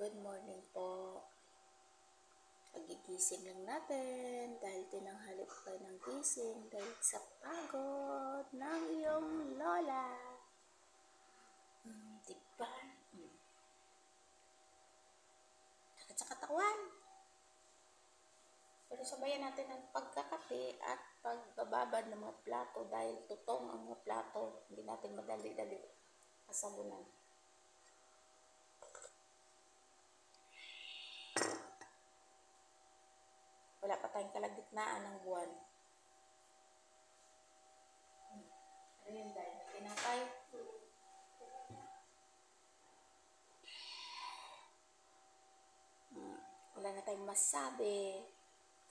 Good morning po. Pagigising lang natin dahil tinanghali pa kayo ng gising dahil sa pagod ng iyong lola. Diba? Sakit sa katawan. Pero sabayan natin ang pagkakape at pagbababad ng mga plato dahil tutong ang mga plato. Hindi natin madali-dali kasabunan. Wala pa tayong kalagitnaan ng buwan. Ano yun dahil? Tinapay? Wala na tayong masabi.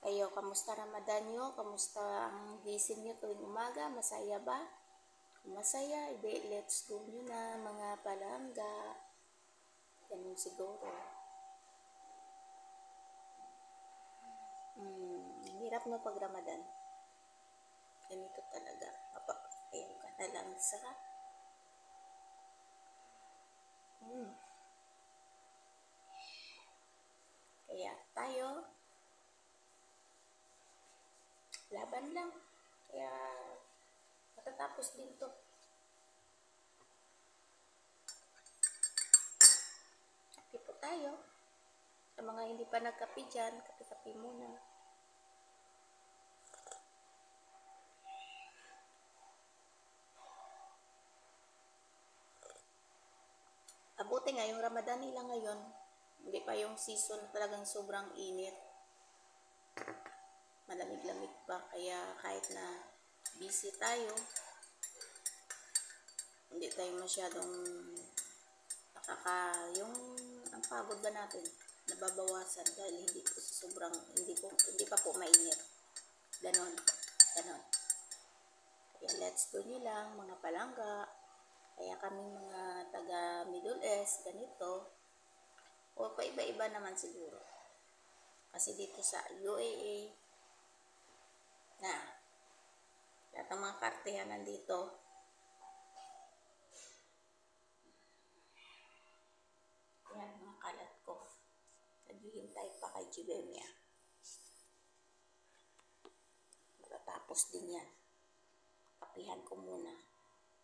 Kayo, kamusta Ramadan nyo? Kamusta ang gising nyo tuwing umaga? Masaya ba? Kung masaya, let's go nyo na mga palangga. Ganun siguro. Hirap no pag Ramadan. Ganito talaga. Mapapayaw ka na lang sa Kaya tayo laban lang. Kaya matatapos din to. Kape po tayo. Sa mga hindi pa nagkape dyan, kape-kape muna. Abuti nga yung Ramadan nila ngayon, hindi pa yung season talagang sobrang init. Malamig-lamig pa, kaya kahit na busy tayo, hindi tayo masyadong ang pagod ba natin nababawasan dahil hindi pa po mainit. Ganon. Kaya let's do nyo lang mga palangga. Kaya kaming mga taga Middle East, ganito. O paiba-iba naman siguro. Kasi dito sa UAE, lahat ng mga kartehan nandito. Yan, mga kalat ko. Naghihintay pa kay Jibemia. Matatapos din yan. Kapihan ko muna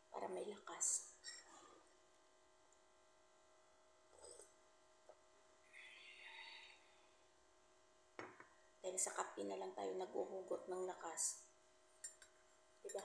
para may lakas. Dahil sa kape na lang tayo naguhugot ng lakas. Diba?